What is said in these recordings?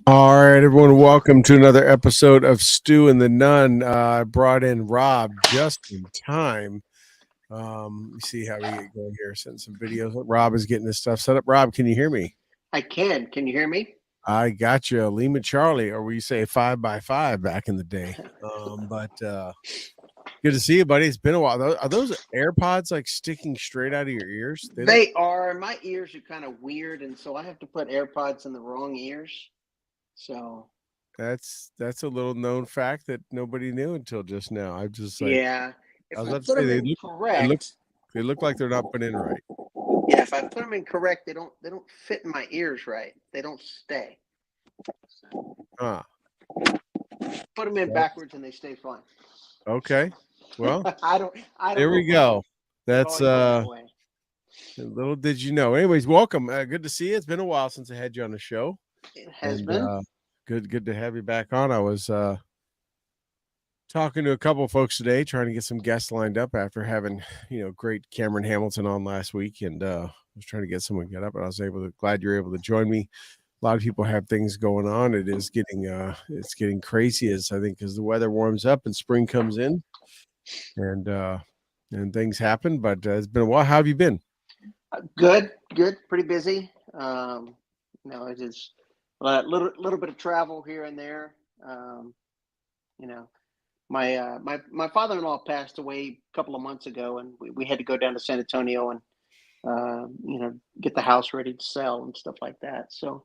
All right, everyone, welcome to another episode of Stu and the Nun. I brought in Rob just in time. Let me see how we get going here. Send some videos. Rob is getting this stuff set up. Rob, can you hear me? I can. Can you hear me? I got you, Lima Charlie, or we say 5x5 back in the day. But good to see you, buddy. It's been a while. Are those AirPods like sticking straight out of your ears? They look. They are. My ears are kind of weird, and so I have to put AirPods in the wrong ears. So That's a little known fact that nobody knew until just now. I'm just like yeah, I if was I about to put say them in they look correct, they look like they're not put in right. yeah, if I put them in correct, they don't fit in my ears right. They don't stay. So Ah, put them in well, backwards, and they stay fine. okay. Well, I don't there know we why. go. They've That's always been that way. little did you know. Anyways, welcome. Good to see you. It's been a while since I had you on the show, It has and been. good to have you back on. I was talking to a couple of folks today, trying to get some guests lined up after having great Cameron Hamilton on last week, and was trying to get someone get up, and I was able to. Glad you're able to join me. A lot of people have things going on. It's getting crazy as I think as the weather warms up and spring comes in, and uh and things happen. But it's been a while. How have you been? Good, good. Pretty busy. It is a little bit of travel here and there. You know, my father-in-law passed away a couple of months ago, and we had to go down to San Antonio and get the house ready to sell and stuff like that. So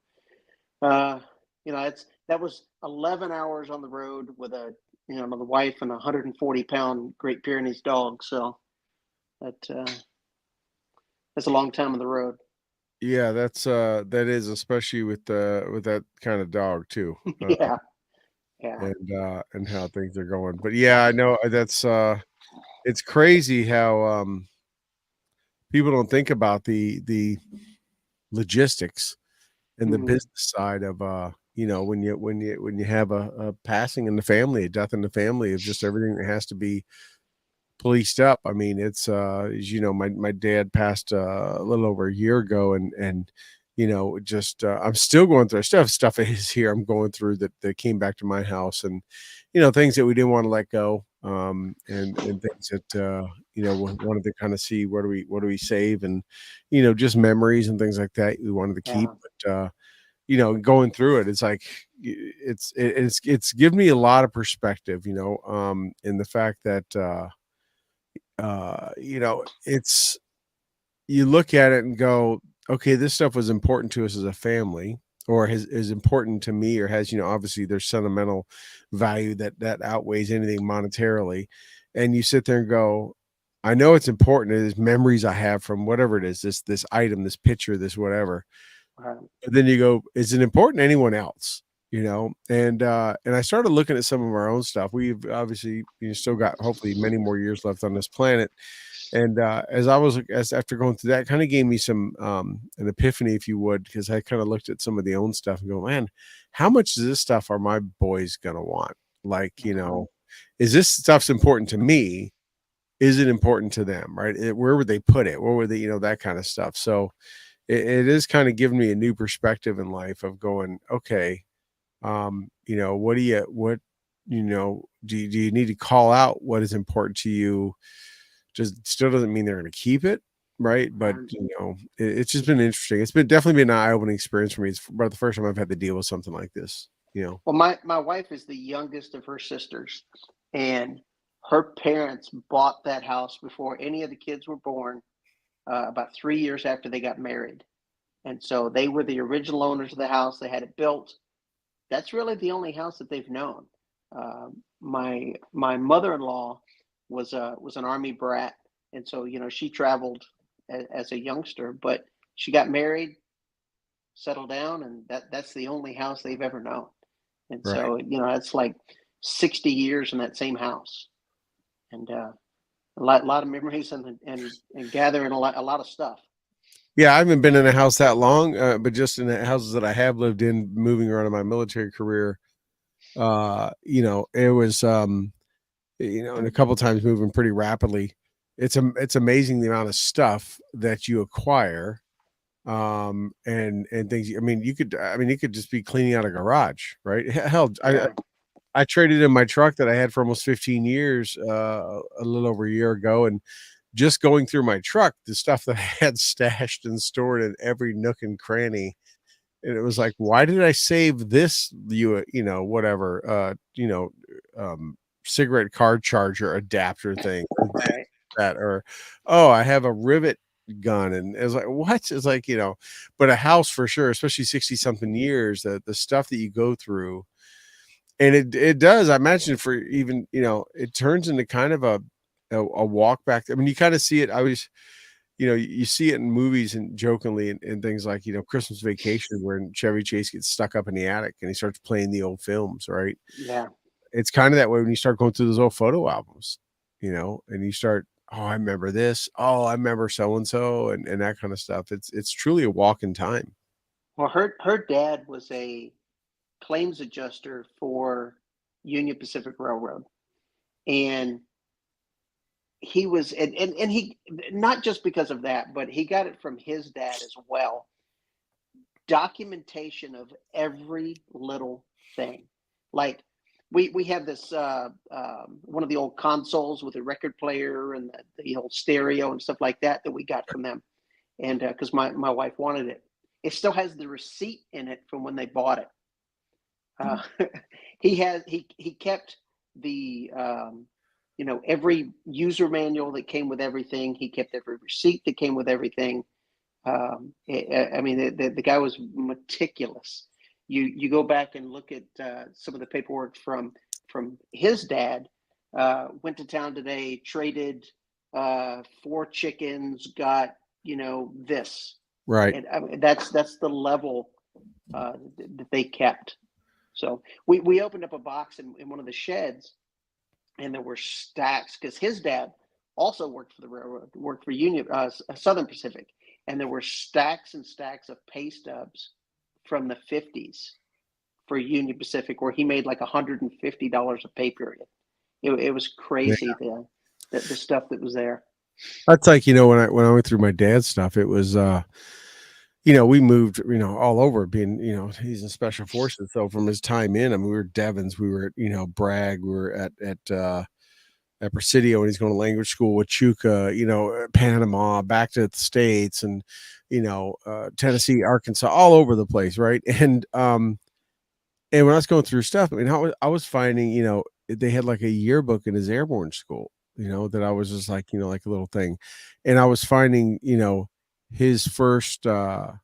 uh, that was 11 hours on the road with the wife and a 140-pound Great Pyrenees dog. So that that's a long time on the road. Yeah, that is especially with that kind of dog too, Yeah, yeah. and how things are going. But yeah, I know that's it's crazy how people don't think about the logistics and the Mhm. business side of when you have a passing in the family, a death in the family of just everything that has to be policed up. I mean, it's as you know, my dad passed a little over a year ago, and just I'm still going through stuff is here. I'm going through that came back to my house, and things that we didn't want to let go, and things that wanted to kind of see what do we save, and just memories and things like that we wanted to keep, Yeah. but going through it, it's like it's given me a lot of perspective, in the fact that it's you look at it and go, okay, this stuff was important to us as a family, or is important to me, or has obviously there's sentimental value that outweighs anything monetarily, and you sit there and go, I know it's important. It is memories I have from whatever it is, this item, this picture, this whatever. Right. But then you go, is it important to anyone else? And I started looking at some of our own stuff. We've obviously still got hopefully many more years left on this planet, and as after going through that, kind of gave me some an epiphany, if you would, because I kind of looked at some of the own stuff and go, man, how much of this stuff are my boys gonna want? Like, Uh-huh. is this stuff's important to me? Is it important to them? Right? Where would they put it? Where would they, that kind of stuff? So it is kind of giving me a new perspective in life of going, okay, what do what do you need to call out what is important to you? Just still doesn't mean they're going to keep it, right? But Right. it's just been interesting. It's been definitely been an eye-opening experience for me. It's about the first time I've had to deal with something like this. Well, my wife is the youngest of her sisters, and her parents bought that house before any of the kids were born, about 3 years after they got married. And so they were the original owners of the house. They had it built. That's really the only house that they've known. My mother-in-law was an army brat, and so she traveled as a youngster, but she got married, settled down, and that's the only house they've ever known. And Right. so it's like 60 years in that same house, and a lot of memories and gathering a lot of stuff. Yeah, I haven't been in a house that long, but just in the houses that I have lived in, moving around in my military career, it was and a couple times moving pretty rapidly. It's amazing the amount of stuff that you acquire and things. I mean, you could just be cleaning out a garage, right? Hell, Yeah. I traded in my truck that I had for almost 15 years, a little over a year ago, and just going through my truck, the stuff that I had stashed and stored in every nook and cranny, and it was like, why did I save this, whatever, cigarette card charger adapter thing, or this, Right. that, or, oh, I have a rivet gun, and it was like, what? It's like, but a house for sure, especially 60 something years, the stuff that you go through, and it does. I imagine for even, it turns into kind of a walk back. I mean, you kind of see it. I was, you see it in movies and jokingly and things like, Christmas Vacation, where Chevy Chase gets stuck up in the attic and he starts playing the old films, right? Yeah. It's kind of that way when you start going through those old photo albums, and you start, oh, I remember this. Oh, I remember so and so, and that kind of stuff. It's truly a walk in time. Well, her dad was a claims adjuster for Union Pacific Railroad, and he was and he, not just because of that, but he got it from his dad as well. Documentation of every little thing. Like we have this one of the old consoles with a record player and the old stereo and stuff like that we got from them, and because my wife wanted it. It still has the receipt in it from when they bought it. Uh, he kept the every user manual that came with everything. He kept every receipt that came with everything. I mean, the guy was meticulous. You go back and look at some of the paperwork from his dad. Went to town today, traded 4 chickens, got this, Right. and I mean, that's the level that they kept. So we opened up a box in one of the sheds, and there were stacks because his dad also worked for the railroad, worked for Union Southern Pacific, and there were stacks and stacks of pay stubs from the 50s for Union Pacific, where he made like $150 a pay period. It was Yeah. crazy the stuff that was there. That's like, when I went through my dad's stuff, it was, we moved, all over, being, he's in special forces. So from his time in, I mean, we were Devens, we were at, Bragg, we were at Presidio, and he's going to language school with Chuka, Panama, back to the States, and, Tennessee, Arkansas, all over the place. Right. And when I was going through stuff, I mean, I was finding, they had like a yearbook in his airborne school, that I was just like, like a little thing. And I was finding, his first, back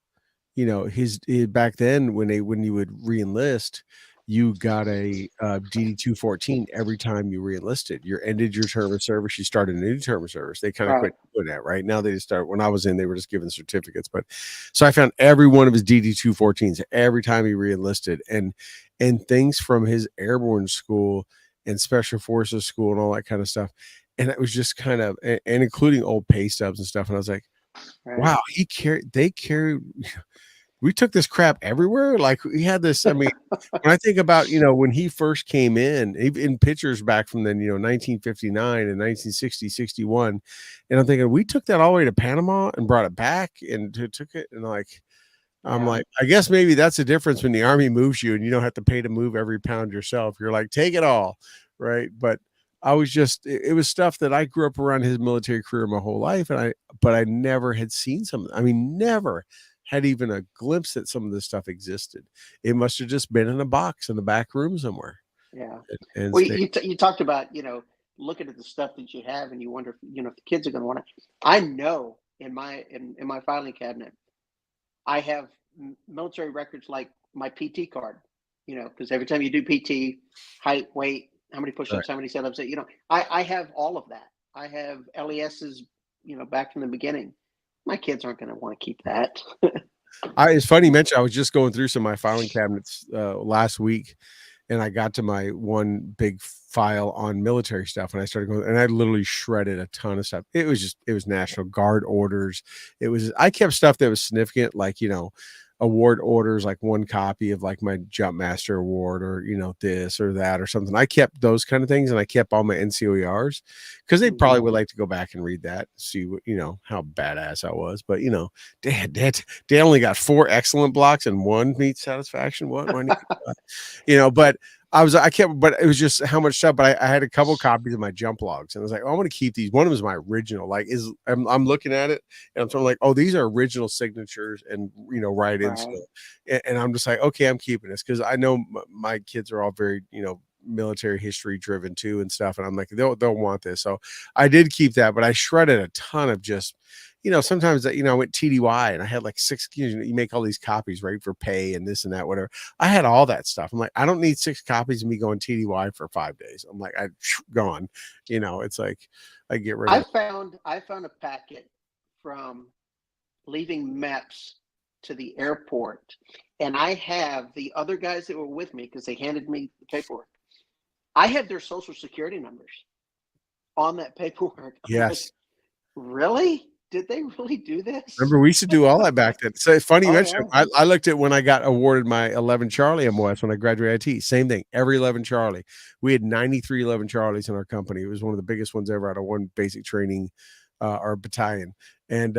then, when you would reenlist, you got a DD 214 every time you reenlisted. You ended your term of service, you started a new term of service. They kind of Right. quit doing that, right? Now they just start. When I was in, they were just giving certificates. But so I found every one of his DD 214s every time he reenlisted, and things from his airborne school and special forces school and all that kind of stuff. And it was just kind of, and including old pay stubs and stuff. And I was like, Right. wow, they carried, we took this crap everywhere. Like, we had this. I mean, when I think about, when he first came in pictures back from then, 1959 and 1960, 61, and I'm thinking, we took that all the way to Panama and brought it back and took it. And like, I'm Yeah. like, I guess maybe that's the difference when the Army moves you and you don't have to pay to move every pound yourself. You're like, take it all. Right. But I was just, it was stuff that I grew up around his military career my whole life. But I never had seen some, I mean, never had even a glimpse that some of this stuff existed. It must have just been in a box in the back room somewhere. Yeah. And Well, stay. you talked about looking at the stuff that you have, and you wonder if if the kids are going to want it. I know in my filing cabinet, I have military records like my PT card. Because every time you do PT, height, weight, how many Right. push-ups, how many setups. I have all of that. I have LESs, back from the beginning. My kids aren't going to want to keep that. It's funny you mentioned, I was just going through some of my filing cabinets last week, and I got to my one big file on military stuff, and I started going, and I literally shredded a ton of stuff. It was National Guard orders. I kept stuff that was significant, like, award orders, like one copy of like my Jump Master Award or, this or that or something. I kept those kind of things, and I kept all my NCOERs because they Hmm. probably would like to go back and read that, see what, how badass I was. But, dad only got 4 excellent blocks and 1 meets satisfaction. What? Why need but I kept, but it was just how much stuff. But I had a couple copies of my jump logs, and I was like, oh, I want to keep these. One of them is my original. Like, I'm looking at it, and I'm sort of like, oh, these are original signatures and write in Right. still. And I'm just like, okay, I'm keeping this because I know my kids are all very military history driven too and stuff, and I'm like, they'll want this. So I did keep that, but I shredded a ton of just sometimes that, I went TDY and I had like 6, you make all these copies, right, for pay and this and that, whatever. I had all that stuff. I'm like, I don't need 6 copies of me going TDY for 5 days. I'm like, I gone, it's like I get rid of it. I found a packet from leaving MEPS to the airport, and I have the other guys that were with me because they handed me the paperwork. I had their social security numbers on that paperwork. I'm like, Yes. really? Did they really do this? Remember, we used to do all that back then. So it's funny you Oh mentioned yeah. it. I looked at when I got awarded my 11 Charlie MOS when I graduated IT. Same thing. Every 11 Charlie. We had 93 11 Charlies in our company. It was one of the biggest ones ever out of one basic training, our battalion. And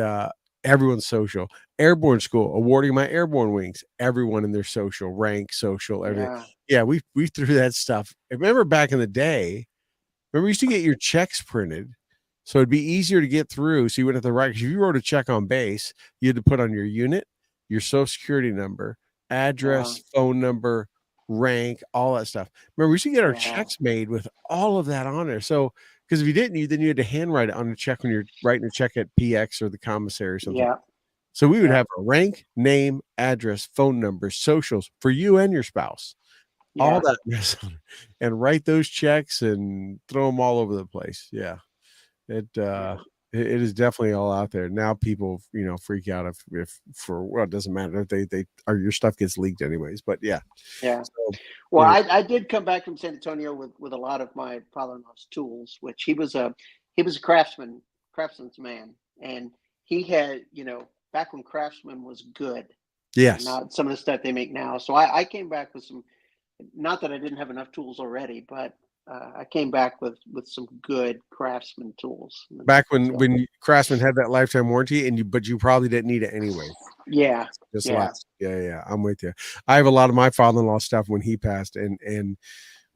everyone's social. Airborne school, awarding my airborne wings. Everyone in their social, rank, social, everything. Yeah. Yeah, we threw that stuff. I remember back in the day, remember we used to get your checks printed. So it'd be easier to get through. So you wouldn't have to write. Because if you wrote a check on base, you had to put on your unit, your social security number, Yeah. address, phone number, rank, all that stuff. Remember, we used to get our Yeah. checks made with all of that on there. So because if you didn't, then you had to handwrite it on a check when you're writing a check at PX or the commissary or something. Yeah. So we would Yeah. have a rank, name, address, phone number, socials for you and your spouse, all Yeah. that mess on it, and write those checks and throw them all over the place. Yeah. It Yeah. it is definitely all out there. Now people, freak out if for well, it doesn't matter if they or your stuff gets leaked anyways. But yeah. Yeah. So Well, anyway, I did come back from San Antonio with a lot of my father-in-law's tools, which he was a craftsman's man, and he had back when Craftsman was good, yes. not some of the stuff they make now. So I came back with some, not that I didn't have enough tools already, but I came back with some good Craftsman tools. Back when So Craftsman had that lifetime warranty and but you probably didn't need it anyway. yeah, Just yeah, last. Yeah, yeah. I'm with you. I have a lot of my father-in-law stuff when he passed and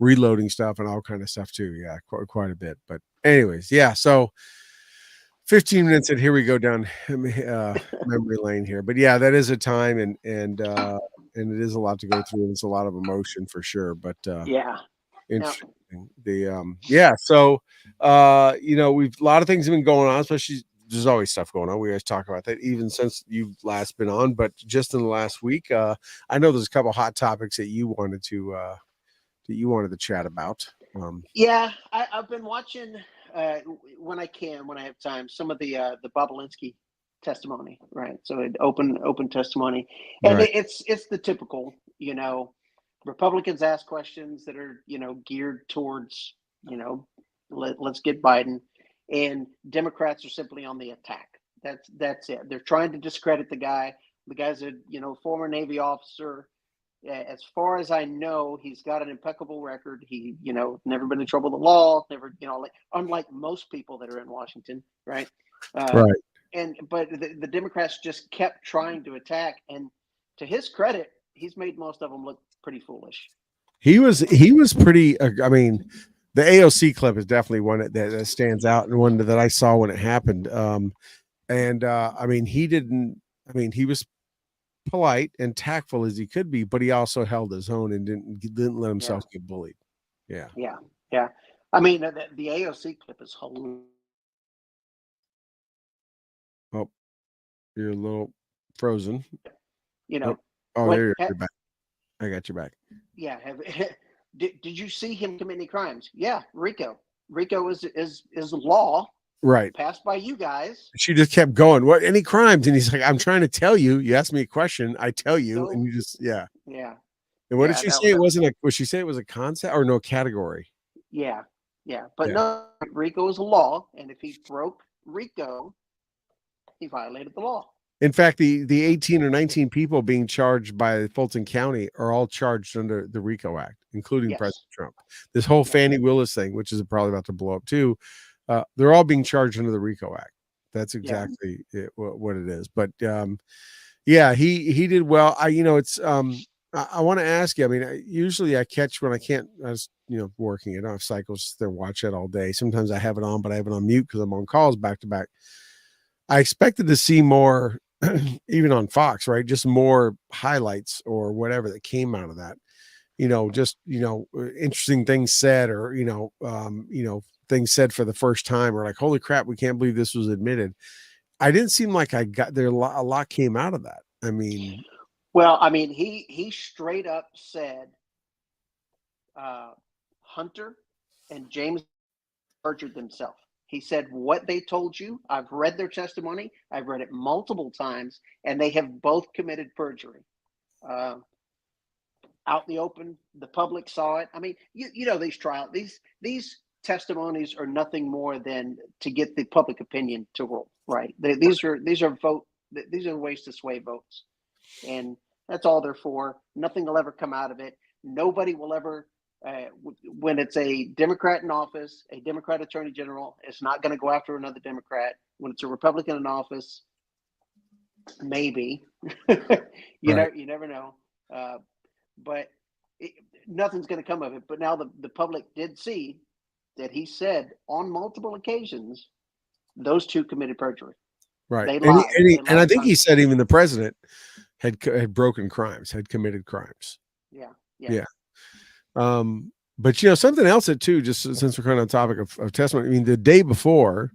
reloading stuff and all kind of stuff too. Yeah, quite a bit. But anyways, yeah. So 15 minutes and here we go down memory lane here. But yeah, that is a time and it is a lot to go through. It's a lot of emotion for sure. But yeah. Now, interesting. Yeah, so we've a lot of things have been going on, especially there's always stuff going on. We always talk about that, even since you've last been on, but just in the last week, I know there's a couple hot topics that you wanted to chat about. yeah, I've been watching when I can, when I have time, some of the Bobolinsky testimony, right? So it open testimony, and Right. it's the typical, Republicans ask questions that are geared towards let's get Biden, and Democrats are simply on the attack. That's it. They're trying to discredit the guy. The guy's a former Navy officer. As far as I know, he's got an impeccable record. He, never been in trouble with the law, never, like unlike most people that are in Washington, right? Uh, Right. but the Democrats just kept trying to attack, and to his credit, he's made most of them look pretty foolish. He was pretty I mean, the AOC clip is definitely one that stands out and one that I saw when it happened. And I mean, he was polite and tactful as he could be, but he also held his own and didn't let Yeah, himself get bullied. Yeah. yeah, yeah. I mean, the AOC clip is hilarious. Oh, you're a little frozen. You Oh, know oh, what? you're back. I got you back. Yeah, did you see him commit any crimes? Yeah, Rico. Rico is law Right. passed by you guys. She just kept going. What? Any crimes? And he's like, I'm trying to tell you. You asked me a question. I tell you, and So you just yeah. yeah, And what did yeah, she say? It wasn't a. Was she say it was a concept or no category? yeah, yeah. But Yeah. no, Rico is a law, and if he broke Rico, he violated the law. In fact, the 18 or 19 people being charged by Fulton County are all charged under the RICO Act, including Yes. President Trump. This whole Yep. Fannie Willis thing, which is probably about to blow up too, they're all being charged under the RICO Act. That's Yeah. exactly what it is. But yeah, he did well. It's I want to ask you. I mean, usually I catch when I can't. I was working. I don't have cycles. There, watch it all day. Sometimes I have it on, but I have it on mute because I'm on calls back to back. I expected to see more, even on Fox, right? Just more highlights or whatever that came out of that. Just interesting things said, or things said for the first time, or like, holy crap, we can't believe this was admitted. I didn't seem like I got there. A lot came out of that. I mean, Well, I mean, he straight up said uh, Hunter and James perjured themselves. He said, "What they told you, I've read their testimony. I've read it multiple times, and they have both committed perjury." Uh, Out in the open, the public saw it. I mean, you know these these testimonies are nothing more than to get the public opinion to rule. Right? These are ways to sway votes, and that's all they're for. Nothing will ever come out of it. Nobody will ever. When it's a Democrat in office, a Democrat attorney general is not going to go after another Democrat. When it's a Republican in office, maybe. right, You never know. Uh, but it, nothing's going to come of it. But now the public did see that he said on multiple occasions those two committed perjury. right, They and he, lied. and, he, They and I lied think he constantly. said even the president had broken crimes, had committed crimes. Yeah, yeah, Yeah. But something else that too, just since we're kind of on topic of testimony. I mean, the day before,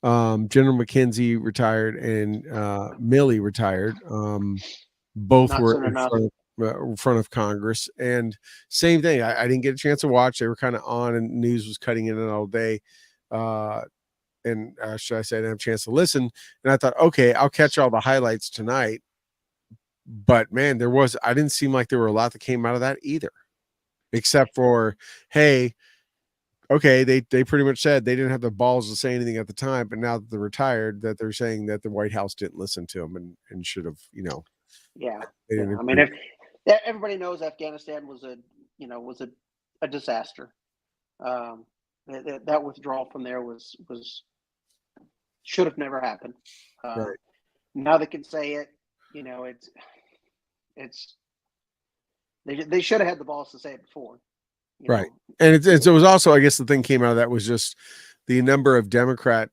General McKenzie retired and Milley retired. Both not were soon enough. in front of Congress, and same thing. I didn't get a chance to watch. They were kind of on, and news was cutting in and all day. And should I say, I didn't have a chance to listen. And I thought, okay, I'll catch all the highlights tonight. But man, I didn't seem like there were a lot that came out of that either, except for, hey, okay, they pretty much said they didn't have the balls to say anything at the time, but now that they're retired, that they're saying that the White House didn't listen to them and should have, Yeah, they yeah. didn't I mean, agree. if everybody knows Afghanistan was a disaster. Um, that withdrawal from there was should have never happened. Uh, Right. Now they can say it. You know, it's they should have had the balls to say it before. You Right. know, And it was also, I guess the thing came out of that was just the number of Democrat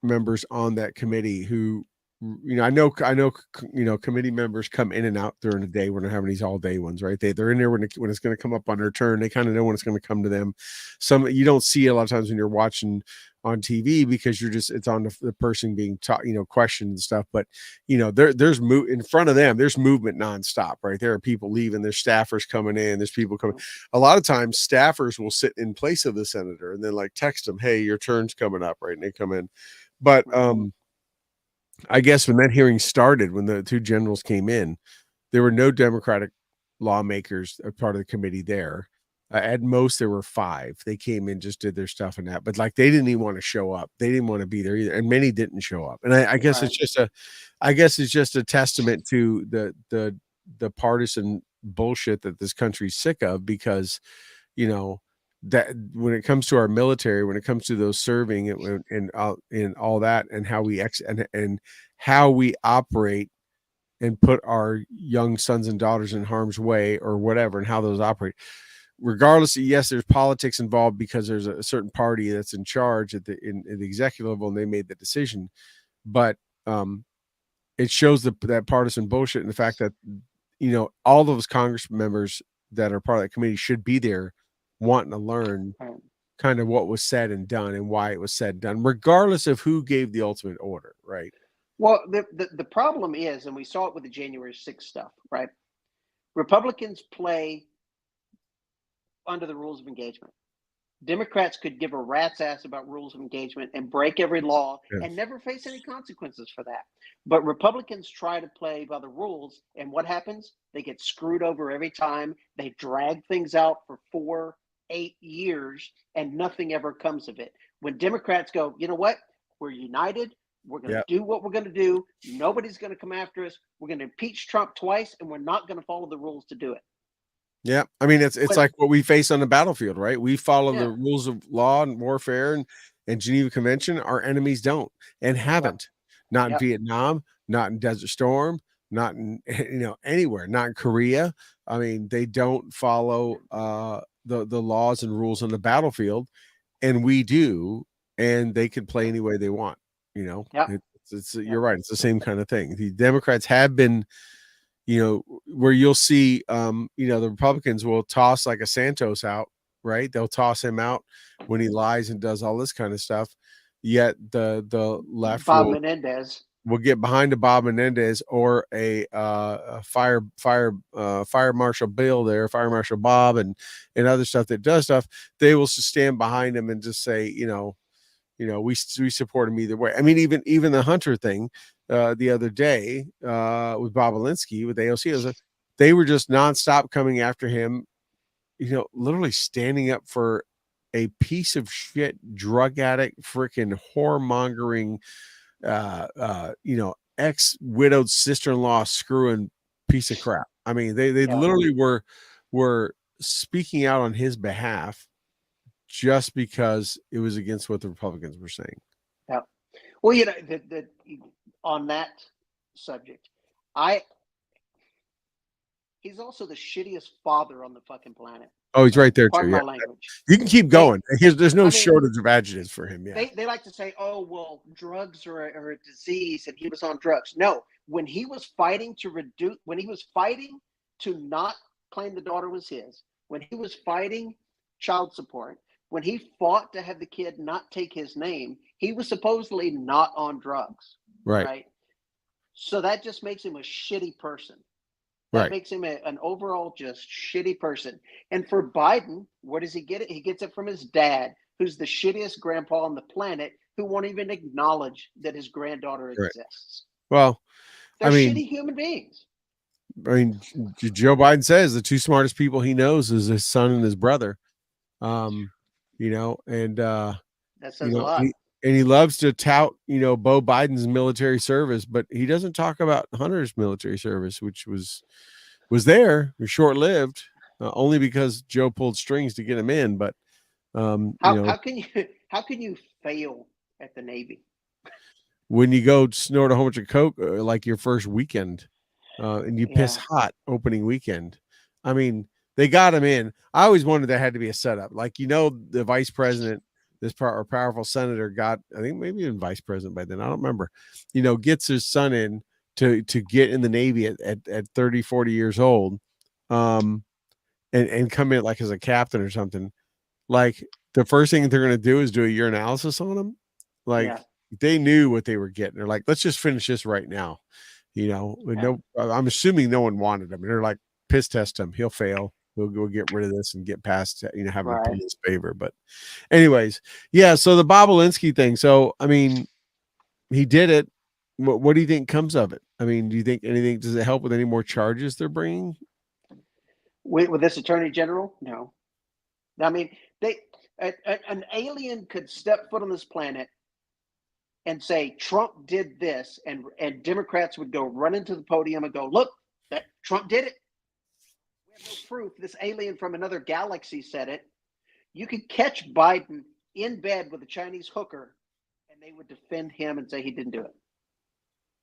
members on that committee who, I know, committee members come in and out during the day when they're having these all day ones, right? They're in there when it's going to come up on their turn. They kind of know when it's going to come to them. Some you don't see a lot of times when you're watching on TV because it's on the person being taught, questioned and stuff. But there's in front of them, there's movement nonstop, right? There are people leaving, there's staffers coming in, there's people coming. A lot of times staffers will sit in place of the senator and then like text them, hey, your turn's coming up, right? And they come in. But I guess when that hearing started, when the two generals came in, there were no Democratic lawmakers a part of the committee there. At most, there were five. They came in, just did their stuff and that, but like they didn't even want to show up. They didn't want to be there either, and many didn't show up. And I guess right? it's just a testament to the partisan bullshit that this country's sick of because you know that when it comes to our military, when it comes to those serving and all that, and how and how we operate and put our young sons and daughters in harm's way or whatever, and how those operate. Regardless, yes, there's politics involved because there's a certain party that's in charge in the executive level, and they made the decision. But um, it shows that partisan bullshit and the fact that all those Congress members that are part of that committee should be there, wanting to learn Right. kind of what was said and done and why it was said and done, regardless of who gave the ultimate order, right? Well, the problem is, and we saw it with the January 6th stuff, right? Republicans play under the rules of engagement. Democrats could give a rat's ass about rules of engagement and break every law and Yes. never face any consequences for that. But Republicans try to play by the rules, and what happens? They get screwed over every time. They drag things out for 4, 8 years, and nothing ever comes of it. When Democrats go, you know what? We're united. We're going to Yeah. do what we're going to do. Nobody's going to come after us. We're going to impeach Trump twice, and we're not going to follow the rules to do it. Yeah, I mean, it's But like what we face on the battlefield, right? We follow the yeah, rules of law and warfare and Geneva Convention. Our enemies don't and yep, haven't. Not in yep, Vietnam, not in Desert Storm, not in anywhere, not in Korea. I mean, they don't follow the laws and rules on the battlefield, and we do, and they can play any way they want. You know, yep, it's yep. you're right. It's the same kind of thing. The Democrats have been, where you'll see, the Republicans will toss like a Santos out, right? They'll toss him out when he lies and does all this kind of stuff. Yet the left Bob will Menendez. get behind a Bob Menendez or a fire marshal Bill there, fire marshal Bob, and other stuff that does stuff. They will just stand behind him and just say, we support him either way. I mean, even the Hunter thing the other day with Bob Alinsky with AOC, they were just nonstop coming after him, literally standing up for a piece of shit, drug addict, freaking whoremongering, ex-widowed sister-in-law screwing piece of crap. I mean, they Yeah, literally were speaking out on his behalf just because it was against what the Republicans were saying. yeah. Well, on that subject, I he's also the shittiest father on the fucking planet. Oh, he's right there too. Pardon Yeah, my language. you can keep They, going. There's no I mean, shortage of adjectives for him. Yeah, they like to say, "Oh, well, drugs are a disease, and he was on drugs." No, when he was fighting to not claim the daughter was his, when he was fighting child support, when he fought to have the kid not take his name, he was supposedly not on drugs, right, right? So that just makes him a shitty person. That right, makes him an overall just shitty person. And for Biden, where does he get it? He gets it from his dad, who's the shittiest grandpa on the planet, who won't even acknowledge that his granddaughter right. exists. Well, They're I mean, shitty human beings. Joe Biden says the two smartest people he knows is his son and his brother. Um, and That you says a know, lot. he and he loves to tout, Bo Biden's military service, but he doesn't talk about Hunter's military service, which was there, was short lived, only because Joe pulled strings to get him in. But How can you how can you fail at the Navy? when you go snort a whole bunch of coke like your first weekend, and you piss Yeah, hot opening weekend, I mean, they got him in. I always wondered there had to be a setup, like the vice president, or powerful senator got, I think maybe even vice president by then, I don't remember, gets his son in to get in the Navy at 30, 40 years old, um, and come in like as a captain or something. Like, the first thing they're going to do is do a urinalysis on him. yeah, Like, they knew what they were getting. They're like, let's just finish this right now. yeah. No, I'm assuming no one wanted him. They're like, piss test him. He'll fail. We'll go get rid of this and get past, having to Right. pull his favor. But anyways, yeah. So the Bob Alinsky thing. So, I mean, he did it. What do you think comes of it? I mean, do you think anything, does it help with any more charges they're bringing? With this attorney general, no. I mean, an alien could step foot on this planet and say Trump did this, and Democrats would go run into the podium and go, "Look, that Trump did it. We have no proof. This alien from another galaxy said it." You could catch Biden in bed with a Chinese hooker, and they would defend him and say he didn't do it.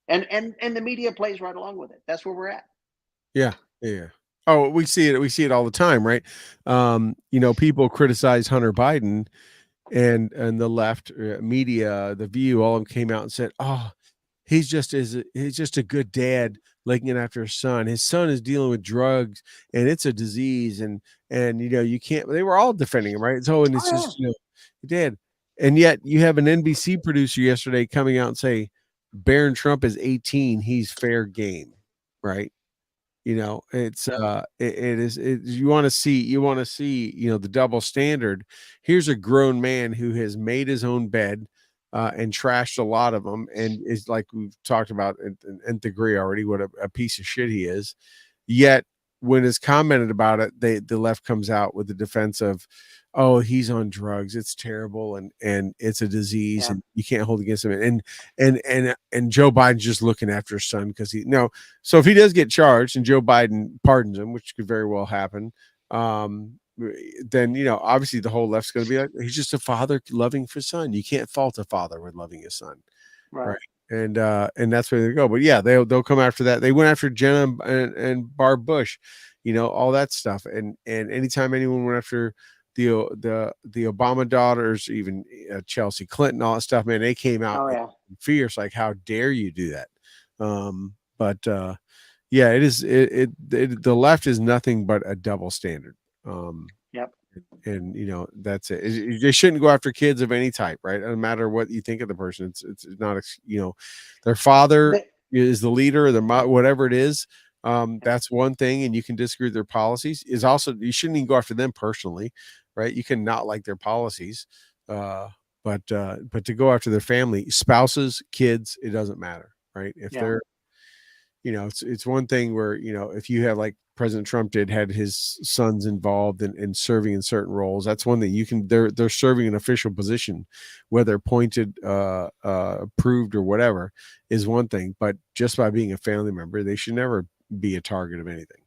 And the media plays right along with it. That's where we're at. Yeah. Yeah. Oh, we see it. We see it all the time, right? People criticize Hunter Biden, and the left media, The View, all of them came out and said, "Oh, he's just a good dad looking after his son. His son is dealing with drugs, and it's a disease, and you can't." They were all defending him, right? So, and it's Oh just, dad, and yet you have an NBC producer yesterday coming out and say, "Barron Trump is 18. He's fair game," right? It's yeah, you want to see, the double standard. Here's a grown man who has made his own bed, and trashed a lot of them, and is, like we've talked about in nth degree already, what a piece of shit he is. Yet when it's commented about it, the left comes out with the defense of, oh, he's on drugs. It's terrible, and it's a disease, Yeah. and you can't hold against him. And Joe Biden's just looking after his son because he no. So if he does get charged and Joe Biden pardons him, which could very well happen, then obviously the whole left's going to be like, he's just a father loving for his son. You can't fault a father with loving his son, Right. right? And that's where they go. But yeah, they'll come after that. They went after Jenna and Barb Bush, all that stuff. And anytime anyone went after the Obama daughters, even Chelsea Clinton, all that stuff, man, they came out Oh yeah. fierce, like, how dare you do that? But yeah, the left is nothing but a double standard. Yep. And that's it. They shouldn't go after kids of any type, right? No matter what you think of the person, it's not their father They, is the leader, whatever it is. yeah. That's one thing, and you can disagree with their policies. Is also, you shouldn't even go after them personally, right? You can not like their policies, but to go after their family, spouses, kids, it doesn't matter, right? If Yeah. they're it's one thing where if you have, like President Trump had his sons involved in serving in certain roles, that's one thing. They're serving an official position, whether appointed, approved, or whatever, is one thing. But just by being a family member, they should never be a target of anything.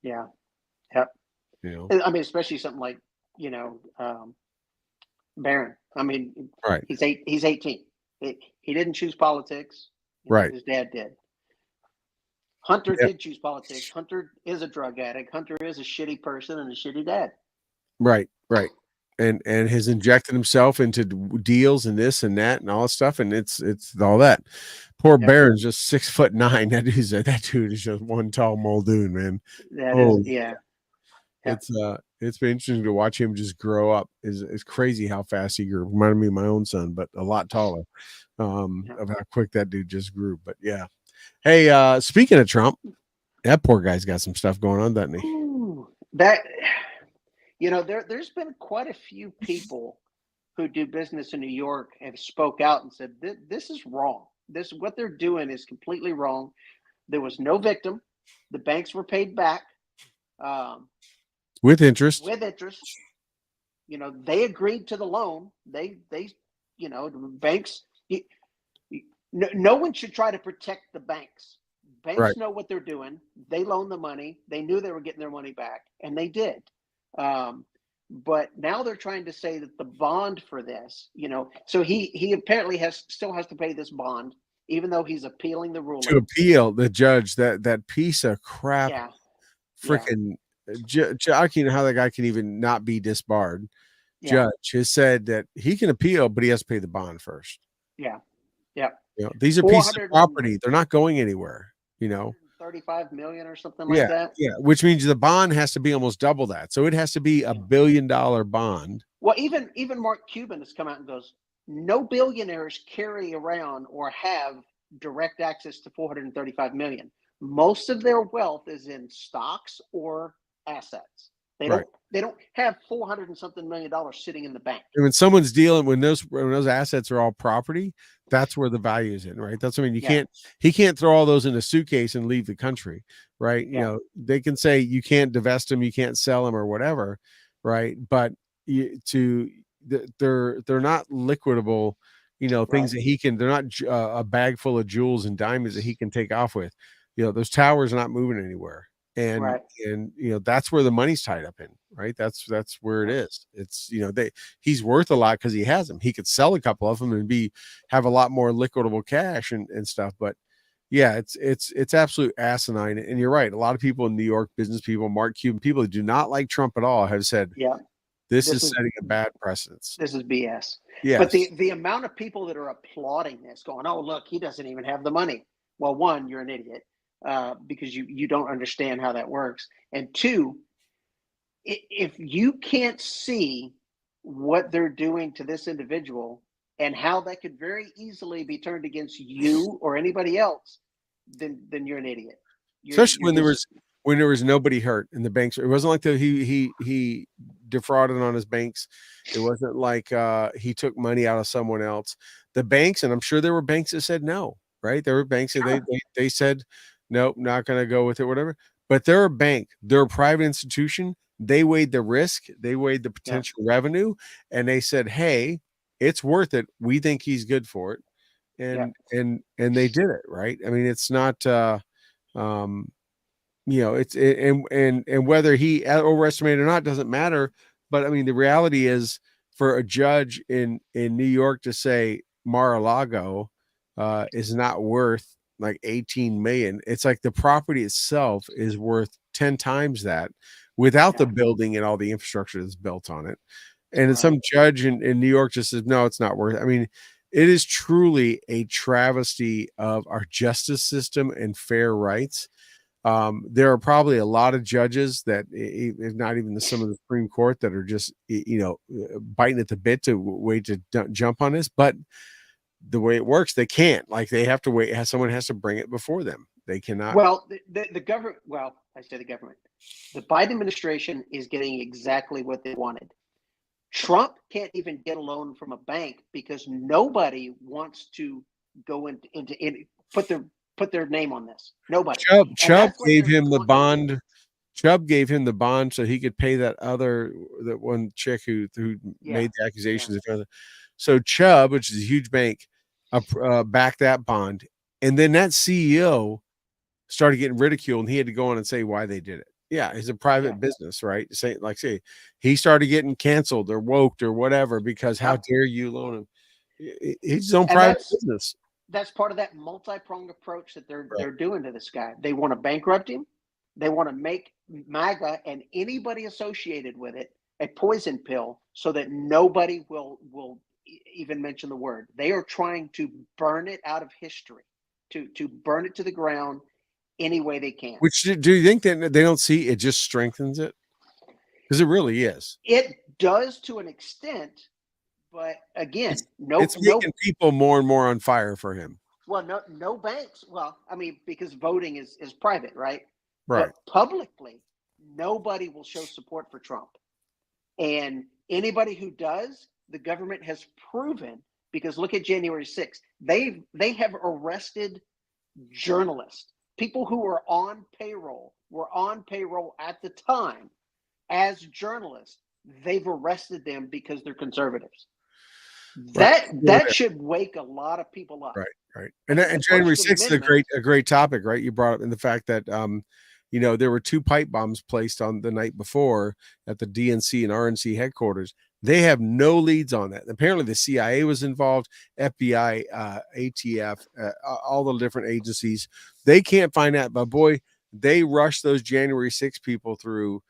Yeah. Yep. You know, I mean, especially something like you know Barron. I mean, right, he's 18. He didn't choose politics. right, His dad did. Hunter yeah, did choose politics. Hunter is a drug addict. Hunter is a shitty person and a shitty dad. right, right. And has injected himself into deals and this and that and all that stuff, and it's all that. Poor Yep. Baron's just 6'9". That dude is just one tall Muldoon, man. That is, Oh, yeah. Yep. it's been interesting to watch him just grow up. It's crazy how fast he grew. Reminded me of my own son, but a lot taller. Yep. Of how quick that dude just grew. But yeah. Hey, speaking of Trump, that poor guy's got some stuff going on, doesn't he? Ooh, that there's been quite a few people who do business in New York have spoke out and said this is wrong. This what they're doing is completely wrong. There was no victim. The banks were paid back um, With interest. with interest. They agreed to the loan. The banks. No one should try to protect the banks. Right. Banks know what they're doing. They loan the money. They knew they were getting their money back, and they did. Um, but now they're trying to say that the bond for this, so he apparently still has to pay this bond, even though he's appealing the To ruling. appeal the judge, that piece of crap, Yeah, yeah, freaking I can't know how that guy can even not be disbarred. yeah, Judge has said that he can appeal, but he has to pay the bond first. yeah, yeah. These are Four pieces of hundred and property. They're not going anywhere. 35 million or something like Yeah, that. yeah. Which means the bond has to be almost double that. So it has to be Yeah. $1 billion bond. Well, even Mark Cuban has come out and goes, no billionaires carry around or have direct access to 435 million. Most of their wealth is in stocks or assets. They Right. don't they don't have 400 and something $1 million sitting in the bank. And when someone's dealing, when those assets are all property, that's where the value is in, right? That's, I mean, Yeah, he can't throw all those in a suitcase and leave the country, right? yeah, They can say you can't divest them, you can't sell them or whatever, right? But they're not liquidable, things right, that he can. They're not a bag full of jewels and diamonds that he can take off with. Those towers are not moving anywhere, and right. that's where the money's tied up in, right? That's where it Yeah, is. It's he's worth a lot because he has them. He could sell a couple of them and have a lot more liquidable cash and stuff. But yeah, it's absolute asinine. And you're right. A lot of people in New York, business people, Mark Cuban, people who do not like Trump at all, have said yeah. this This is is setting a bad precedence. this is BS. But Yes. the amount of people that are applauding this, going, "Oh, look, he doesn't even have the money." Well, one, you're an idiot because you don't understand how that works, and two, if you can't see what they're doing to this individual and how that could very easily be turned against you or anybody else, then you're an idiot. Especially You're just when there was nobody hurt in the banks. It wasn't like he defrauded on his banks. It wasn't like he took money out of someone else. The banks, and I'm sure there were banks that said no, right? There were banks that sure. they said nope, not going to go with it, whatever. But they're a bank, they're a private institution. They weighed the risk, they weighed the Yeah. potential revenue, and they said, "Hey, it's worth it. We think he's good for it." Yeah. And they did it, right? I mean, it's not um and whether he overestimated or not doesn't matter. But I mean, the reality is, for a judge in New York to say Mar-a-Lago is not worth like 18 million, it's like the property itself is worth 10 times that without the Yeah. building and all the infrastructure that's built on it. And Right. some judge in New York just says, no, it's not worth it. I mean, it is truly a travesty of our justice system and fair rights. There are probably a lot of judges that, if not even some of the Supreme Court, that are just biting at the bit to wait to jump on this. But the way it works, they can't. Like, they have to wait. Someone has to bring it before them. They cannot. Well, the government. Well, I say the government. The Biden administration is getting exactly what they wanted. Trump can't even get a loan from a bank because nobody wants to go into put their name on this. Nobody, and Chubb that's what gave they're him the wanting to do. bond. Chubb gave him the bond so he could pay that one chick who Yeah, made the yeah, accusations. So Chubb, which is a huge bank, backed that bond, and then that CEO started getting ridiculed, and he had to go on and say why they did it. Yeah, it's a yeah, private business, right? Say he started getting canceled or woked or whatever because how yep. dare you loan him? It's his own And private business. that's part of that multi-pronged approach that Right. they're doing to this guy. They want to bankrupt him. They want to make MAGA and anybody associated with it a poison pill so that nobody will even mention the word. They are trying to burn it out of history, to burn it to the ground any way they can. Which do you think that they don't see it just strengthens it? Because it really is. It does to an extent, but It's again, it's making people more and more on fire for him. well, no banks. Well, I mean, because voting is private, right? Right. But publicly, nobody will show support for Trump. And anybody who does, the government has proven, because look at January 6th. They have arrested journalists, people who were on payroll at the time as journalists. They've arrested them because they're conservatives. Right. That should wake a lot of people up. Right. Right. I mean, the And January First 6th is Amendment. a great topic, right? You brought up in the fact that there were two pipe bombs placed on the night before at the DNC and RNC headquarters. They have no leads on that. Apparently, the CIA was involved, FBI, ATF, all the different agencies. They can't find that, but boy, they rushed those January 6 people through,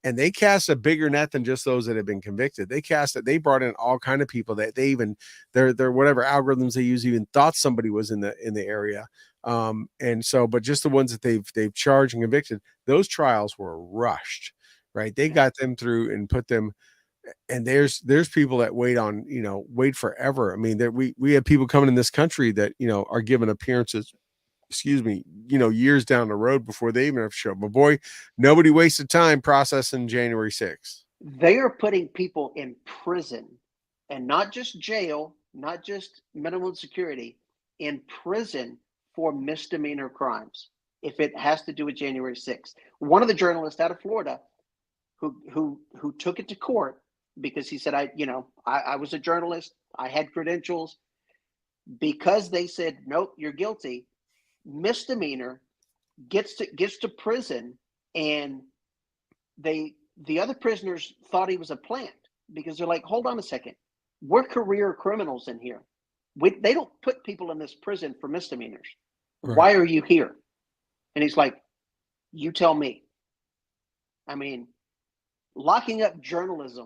and they cast a bigger net than just those that have been convicted. They cast it. They brought in all kind of people that they even their whatever algorithms they use even thought somebody was in the area. And so, but just the ones that they've charged and convicted, those trials were rushed, right? They got them through and put them. And there's people that wait forever. I mean, we have people coming in this country that are given appearances, excuse me, years down the road before they even have to show. But boy, nobody wasted time processing January 6th. They are putting people in prison, and not just jail, not just minimum security, in prison for misdemeanor crimes if it has to do with January 6th. One of the journalists out of Florida who took it to court because he said, I was a journalist, I had credentials, because they said, nope, you're guilty, misdemeanor, gets to prison, and the other prisoners thought he was a plant because they're like, hold on a second, we're career criminals in here. They don't put people in this prison for misdemeanors. Right. Why are you here? And he's like, you tell me. I mean, locking up journalists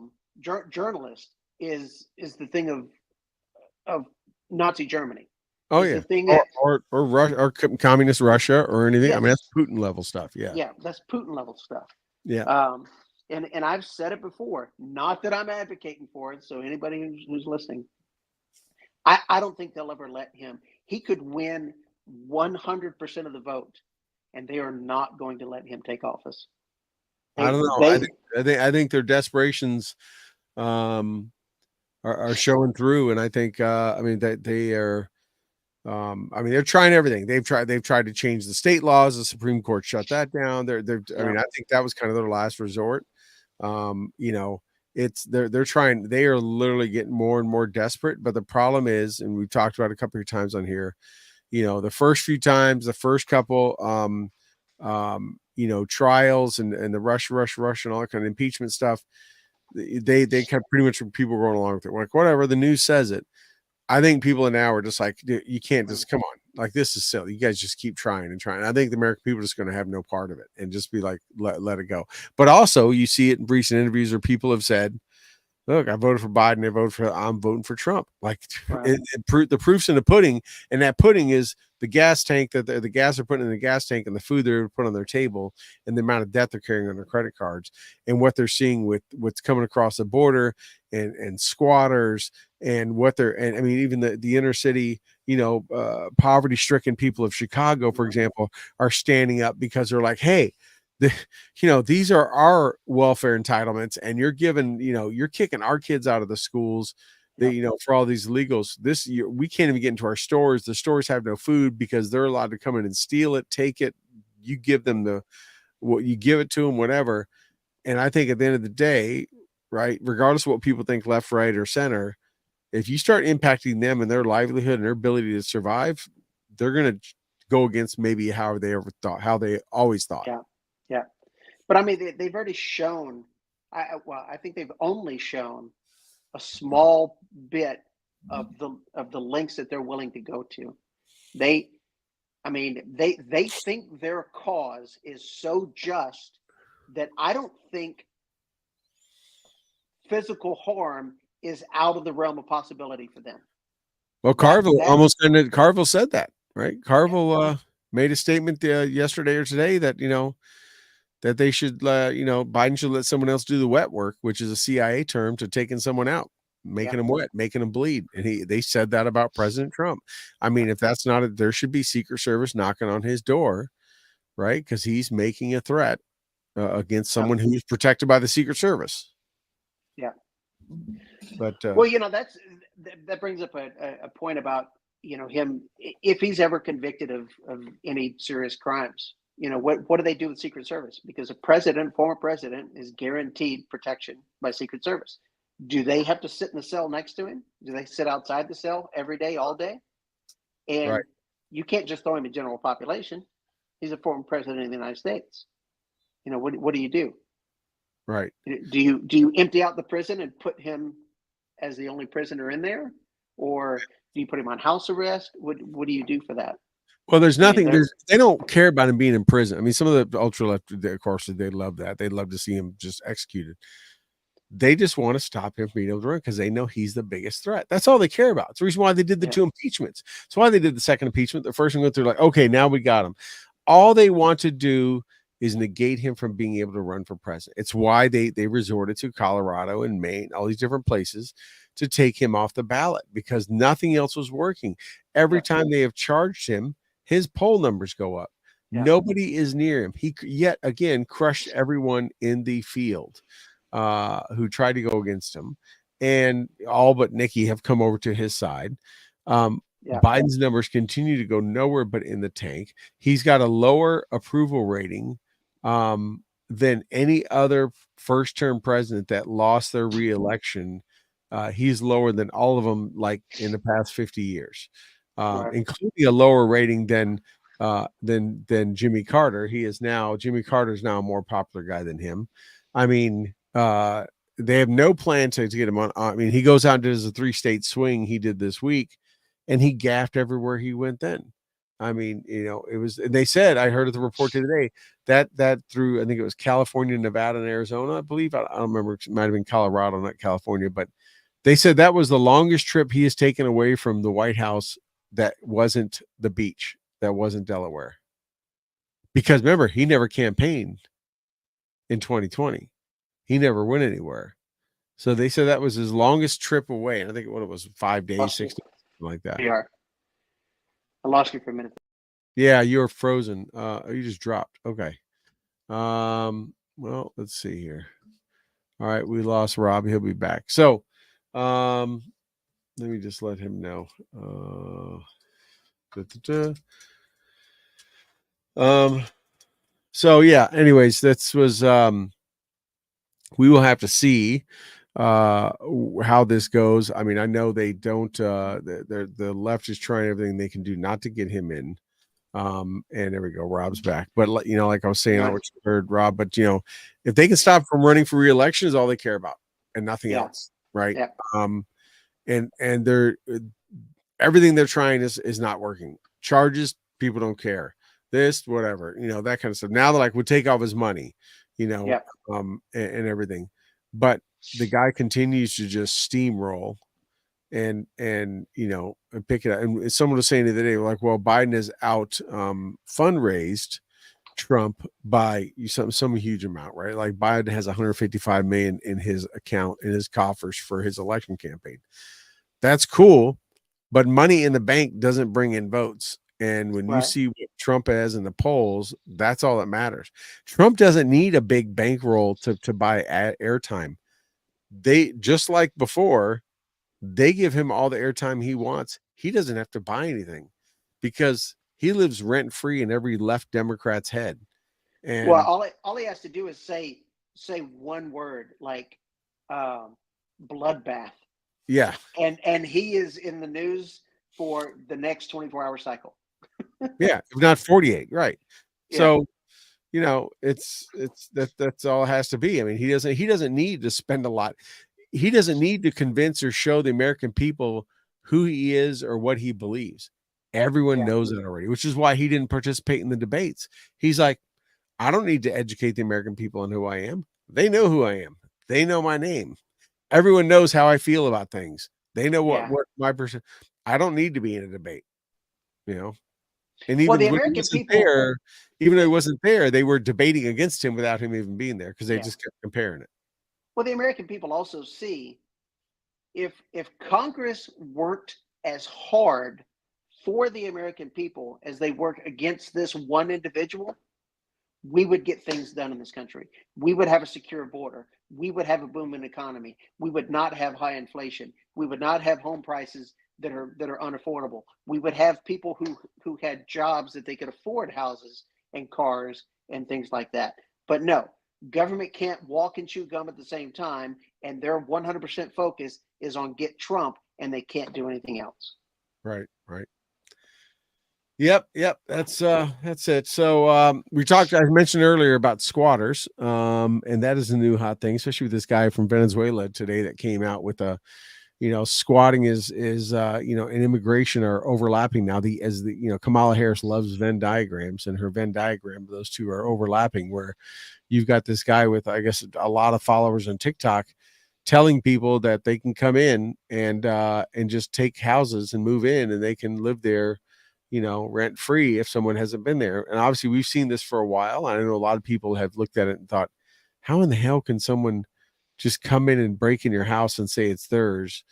is the thing of Nazi Germany. Oh Is yeah, the thing that or Russia or communist Russia or anything. I mean, yes, that's Putin level stuff. Yeah, yeah, that's Putin level stuff. yeah. And I've said it before. Not that I'm advocating for it. So anybody who's listening, I don't think they'll ever let him. He could win 100% of the vote, and they are not going to let him take office. I don't know. I think their desperations are showing through, and I think I mean that they are. I mean, they're trying everything. They've tried to change the state laws. The Supreme Court shut that down. I mean, I think that was kind of their last resort. You know, they're trying, they are literally getting more and more desperate. But the problem is, and we've talked about it a couple of times on here, you know, the first few times, the first couple, you know, trials and the rush and all that kind of impeachment stuff, they kept pretty much people going along with it. Like, whatever, the news says it. I think people now are just like, you can't just come on. Like, this is silly. You guys just keep trying and trying. I think the American people are just going to have no part of it and just be like, let it go. But also, you see it in recent interviews where people have said, look, I voted for Biden. I'm voting for Trump. Like, Right. the proof's in the pudding, and that pudding is the gas tank that the gas they're putting in the gas tank, and the food they're putting on their table, and the amount of debt they're carrying on their credit cards, and what they're seeing with what's coming across the border, and squatters, and what they're, and I mean, even the inner city, you know, poverty stricken people of Chicago, for example, are standing up because they're like, hey, the, you know, these are our welfare entitlements, and you're giving, you know, you're kicking our kids out of the schools, that, Yep. you know, for all these illegals. This year we can't even get into our stores. The stores have no food because they're allowed to come in and steal it, take it. You give them what you give it to them, whatever. And I think at the end of the day, right, regardless of what people think, left, right, or center, if you start impacting them and their livelihood and their ability to survive, they're going to go against maybe how they ever thought, how they always thought. Yeah. Yeah. But I mean, they've already shown. Well, I think they've only shown a small bit of the lengths that they're willing to go to. They, I mean, they think their cause is so just that I don't think physical harm is out of the realm of possibility for them. Well, That Carville that almost ended. Carville said that, right? yeah, Carville made a statement yesterday or today that, you know, that they should, you know, Biden should let someone else do the wet work, which is a CIA term to taking someone out, yeah, making them wet, making them bleed. And they said that about President Trump. I yeah, mean, if that's not it, there should be Secret Service knocking on his door, right? Because he's making a threat against yeah, someone who's protected by the Secret Service. yeah. But Well, you know, that brings up a point about, you know, him, if he's ever convicted of any serious crimes. You know, what do they do with Secret Service? Because a president, former president, is guaranteed protection by Secret Service. Do they have to sit in the cell next to him? Do they sit outside the cell every day, all day? right, And you can't just throw him in general population. He's a former president of the United States. You know, what do you do? right. Do you empty out the prison and put him as the only prisoner in there, or do you put him on house arrest? What do you do for that? Well, there's I mean, nothing. They don't care about him being in prison. I mean, some of the ultra left, of course, they love that. They'd love to see him just executed. They just want to stop him from being able to run because they know he's the biggest threat. That's all they care about. It's the reason why they did the yeah, two impeachments. It's why they did the second impeachment. The first one went through like, okay, now we got him. All they want to do is negate him from being able to run for president. It's why they resorted to Colorado and Maine, all these different places to take him off the ballot because nothing else was working. Every yeah, time they have charged him, his poll numbers go up. yeah, Nobody is near him. He yet again crushed everyone in the field who tried to go against him, and all but Nikki have come over to his side. yeah, Biden's numbers continue to go nowhere but in the tank. He's got a lower approval rating than any other first term president that lost their reelection. He's lower than all of them, like in the past 50 years, right, including a lower rating than Jimmy Carter. Jimmy Carter is now a more popular guy than him. I mean, they have no plan to get him on. I mean, he goes out and does a 3-state swing he did this week, and he gaffed everywhere he went then. I mean, you know, it was, and they said, I heard of the report today that through, I think it was California, Nevada, and Arizona, I believe. I don't remember. It might have been Colorado, not California, but they said that was the longest trip he has taken away from the White House that wasn't the beach, that wasn't Delaware. Because remember, he never campaigned in 2020. He never went anywhere. So they said that was his longest trip away. And I think what it was 5 days, lost you. 6 days, something like that. We are. I lost you for a minute. Yeah, you're frozen. You just dropped. Okay. Well, let's see here. All right, we lost Rob. He'll be back. So let me just let him know. Da, da, da. So yeah, anyways, this was we will have to see how this goes. I mean, I know they don't. The left is trying everything they can do not to get him in. And there we go. Rob's back. But like I was saying, I Right. what you heard Rob. But if they can stop from running for reelection, is all they care about, and nothing Yeah. else, right? Yeah. And they're everything they're trying is not working. Charges, people don't care. This, whatever, that kind of stuff. Now they're like, we'll take off his money, you know, Yeah. and everything. But the guy continues to just steamroll and pick it up. And someone was saying the other day, like, well, Biden has out fundraised Trump by some huge amount, right? Like Biden has 155 million in his account in his coffers for his election campaign. That's cool, but money in the bank doesn't bring in votes. And when you Right. see what Trump has in the polls, that's all that matters. Trump doesn't need a big bankroll to buy airtime. They just like before, they give him all the airtime he wants. He doesn't have to buy anything because he lives rent free in every left Democrat's head. Well, And all he has to do is say one word like um, bloodbath, yeah, and he is in the news for the next 24-hour cycle. yeah, if not 48, right? Yeah. So that's all it has to be. I mean, he doesn't need to spend a lot. He doesn't need to convince or show the American people who he is or what he believes. Everyone Yeah. knows it already, which is why he didn't participate in the debates. He's like, I don't need to educate the American people on who I am. They know who I am. They know my name. Everyone knows how I feel about things. They know what Yeah. what my person. I don't need to be in a debate, you know. And Well, the even when he American wasn't people. there, even though he wasn't there, they were debating against him without him even being there because they Yeah. just kept comparing it. Well, the American people also see if Congress worked as hard for the American people as they work against this one individual, we would get things done in this country. We would have a secure border. We would have a booming economy. We would not have high inflation. We would not have home prices that are unaffordable. We would have people who had jobs that they could afford houses and cars and things like that. But no, government can't walk and chew gum at the same time, and their 100% focus is on get Trump, and they can't do anything else. Right, right. Yep. That's it. So I mentioned earlier about squatters. And that is a new hot thing, especially with this guy from Venezuela today that came out with a squatting and immigration are overlapping now. Kamala Harris loves Venn diagrams, and her Venn diagram, those two are overlapping, where you've got this guy with, I guess, a lot of followers on TikTok telling people that they can come in and just take houses and move in and they can live there, rent free if someone hasn't been there. And obviously we've seen this for a while. I know a lot of people have looked at it and thought, how in the hell can someone just come in and break in your house and say it's theirs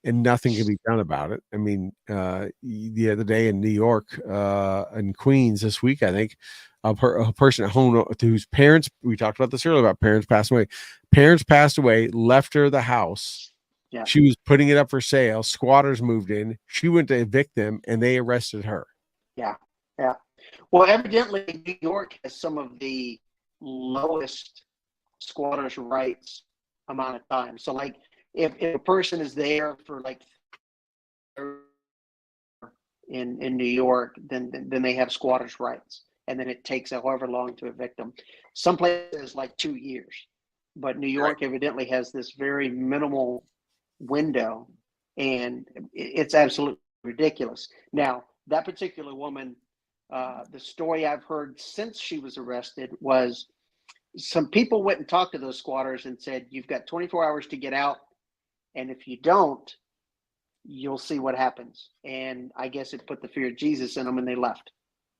and nothing can be done about it? I mean, the other day in New York, in Queens this week, I think a person at home whose parents, we talked about this earlier about parents passing away. Parents passed away, left her the house. Yeah. She was putting it up for sale. Squatters moved in. She went to evict them and they arrested her. Yeah. Yeah. Well, evidently, New York has some of the lowest squatters' rights amount of time. So, like, if a person is there for like in New York, then they have squatters' rights, and then it takes however long to evict them. Some places like 2 years, but New Right. York evidently has this very minimal window, and it's absolutely ridiculous. Now, that particular woman, the story I've heard since she was arrested was some people went and talked to those squatters and said, "You've got 24 hours to get out, and if you don't, you'll see what happens." And I guess it put the fear of Jesus in them, and they left.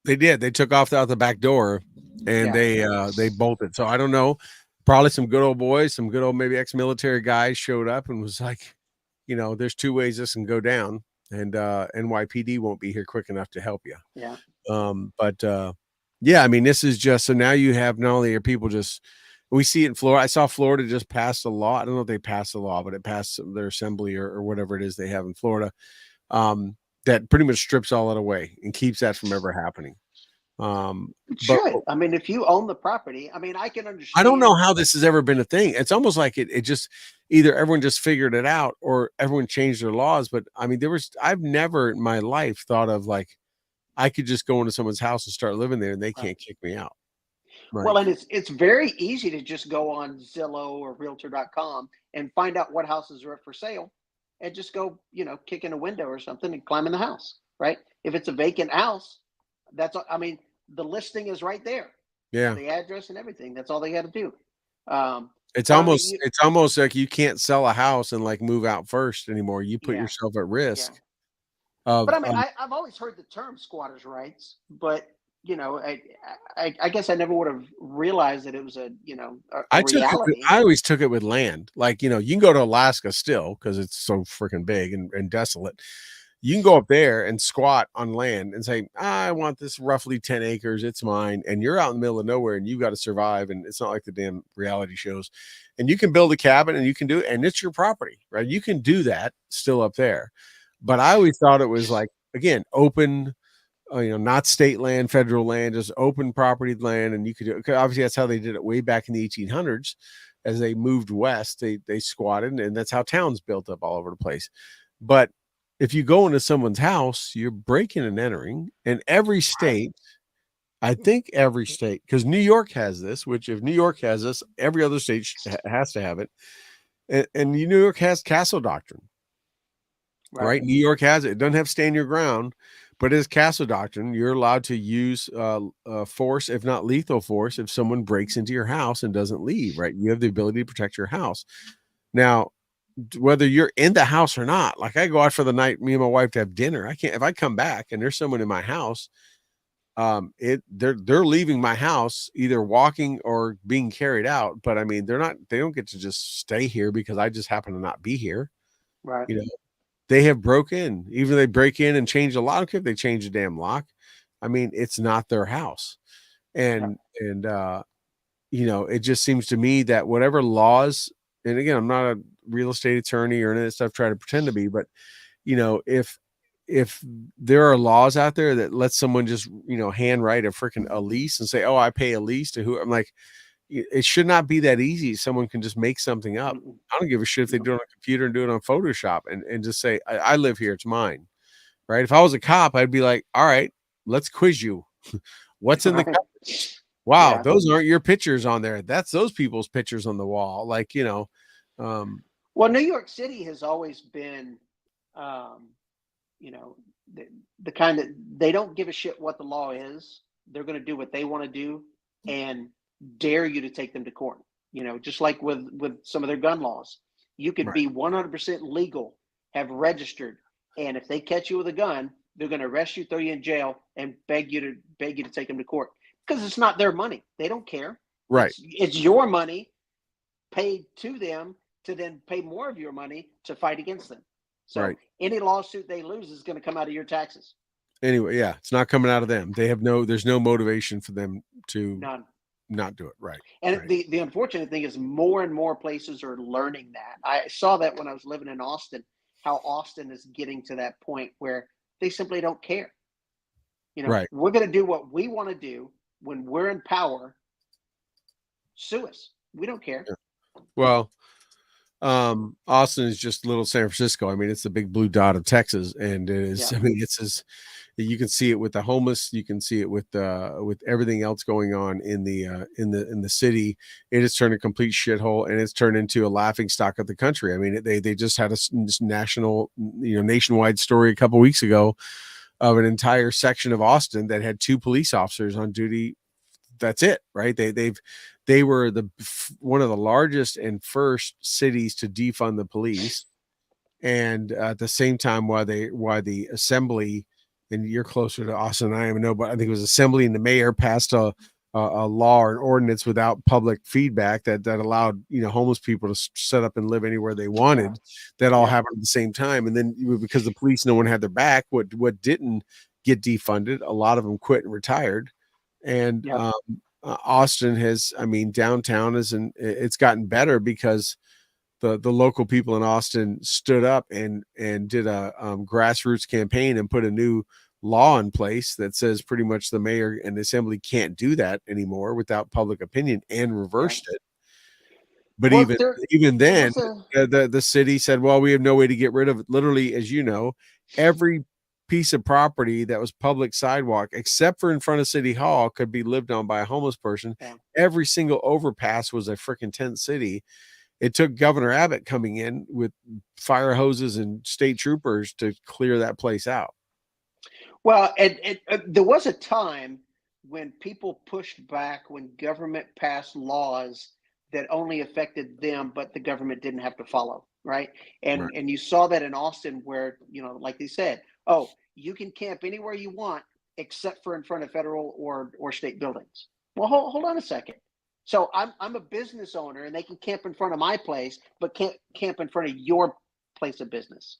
They did. They took off out the back door and Yeah, they bolted. So I don't know. Probably some good old boys, some good old maybe ex-military guys showed up and was like, there's two ways this can go down, and NYPD won't be here quick enough to help you. yeah, But yeah, I mean, this is just so now you have not only are people just we see it in Florida. I saw Florida just passed a law. I don't know if they passed a law, but it passed their assembly or whatever it is they have in Florida. That pretty much strips all that away and keeps that from ever happening. It But should. I mean, if you own the property, I mean, I can I don't know understand. how this has ever been a thing. It's almost like it just either everyone just figured it out or everyone changed their laws. But I mean, I've never in my life thought of like I could just go into someone's house and start living there and they Right. can't kick me out. Well, Like, and it's very easy to just go on Zillow or Realtor.com and find out what houses are up for sale, and just go, kick in a window or something and climb in the house. Right? If it's a vacant house, I mean, the listing is right there, yeah. the address and everything. That's all they got to do. Um, It's but I mean, almost like you can't sell a house and like move out first anymore. You put yeah, yourself at yeah. risk But of I mean, I've always heard the term squatters' rights, but I guess I never would have realized that it was a reality. I always took it with land. Like, you can go to Alaska still because it's so freaking big and desolate. You can go up there and squat on land and say, I want this roughly 10 acres. It's mine. And you're out in the middle of nowhere and you've got to survive. And it's not like the damn reality shows. And you can build a cabin and you can do it. And it's your property, right? You can do that still up there. But I always thought it was like, again, open, not state land, federal land, just open property land. And you could do it. Obviously, that's how they did it way back in the 1800s. As they moved west, they squatted, and that's how towns built up all over the place. But if you go into someone's house, you're breaking and entering. And every Right. state, I think every state, because New York has this, which if New York has this, every other state has to have it. And New York has castle doctrine, Right. right? New York has it. It doesn't have stand your ground, but as castle doctrine, you're allowed to use force, if not lethal force, if someone breaks into your house and doesn't leave, right? You have the ability to protect your house. Now, whether you're in the house or not, like I go out for the night, me and my wife to have dinner. I can't, if I come back and there's someone in my house, they're leaving my house either walking or being carried out. But I mean, they don't get to just stay here because I just happen to not be here. Right. You know, they have broke in, even if they break in and change the lock, if they change the damn lock. I mean, it's not their house. Yeah. And it just seems to me that whatever laws, and again, I'm not a real estate attorney or any of that stuff, try to pretend to be, but if there are laws out there that let someone just, handwrite a lease and say, oh, I pay a lease to who, I'm like, it should not be that easy. Someone can just make something up. Mm-mm. I don't give a shit if they No. do it on a computer and do it on Photoshop and just say, I live here. It's mine. Right. If I was a cop, I'd be like, all right, let's quiz you. What's in the Right. Wow, Yeah. those aren't your pictures on there. That's those people's pictures on the wall. Like, um, Well, New York City has always been, um, you know, the kind that they don't give a shit what the law is. They're going to do what they want to do and dare you to take them to court. Just like with some of their gun laws, you could right, be 100% legal, have registered, and if they catch you with a gun, they're going to arrest you, throw you in jail, and beg you to take them to court because it's not their money. They don't care. right, It's your money paid to them to then pay more of your money to fight against them. So right. any lawsuit they lose is going to come out of your taxes. Anyway, yeah, it's not coming out of them. There's no motivation for them to None. not do it. Right, And right. the unfortunate thing is more and more places are learning that. I saw that when I was living in Austin, how Austin is getting to that point where they simply don't care. Right. We're going to do what we want to do when we're in power. Sue us. We don't care. Yeah. Well, Austin is just little San Francisco. I mean, it's the big blue dot of Texas, and it is. Yeah. I mean, it's as you can see it with the homeless. You can see it with everything else going on in the city. It has turned a complete shithole, and it's turned into a laughing stock of the country. I mean, they just had a national, nationwide story a couple weeks ago of an entire section of Austin that had two police officers on duty. That's it, right? They were one of the largest and first cities to defund the police, and at the same time, why the assembly, and you're closer to Austin than I even know, but I think it was assembly and the mayor passed a law or an ordinance without public feedback that allowed homeless people to set up and live anywhere they Yeah. wanted. That all Yeah. happened at the same time, and then because the police no one had their back, what didn't get defunded, a lot of them quit and retired. And Yep. Austin has, I mean, downtown it's gotten better because the local people in Austin stood up and did a grassroots campaign and put a new law in place that says pretty much the mayor and the assembly can't do that anymore without public opinion, and Yeah. reversed it. But Well, even there then, was a the city said, "Well, we have no way to get rid of it." Literally, as you know, every piece of property that was public sidewalk, except for in front of City Hall, could be lived on by a homeless person. yeah. Every single overpass was a freaking tent city. It took Governor Abbott coming in with fire hoses and state troopers to clear that place out. Well, there was a time when people pushed back when government passed laws that only affected them, but the government didn't have to follow, right? Right, And you saw that in Austin, where like they said, oh, you can camp anywhere you want except for in front of federal or state buildings. Well, hold on a second. So I'm a business owner, and they can camp in front of my place, but can't camp in front of your place of business.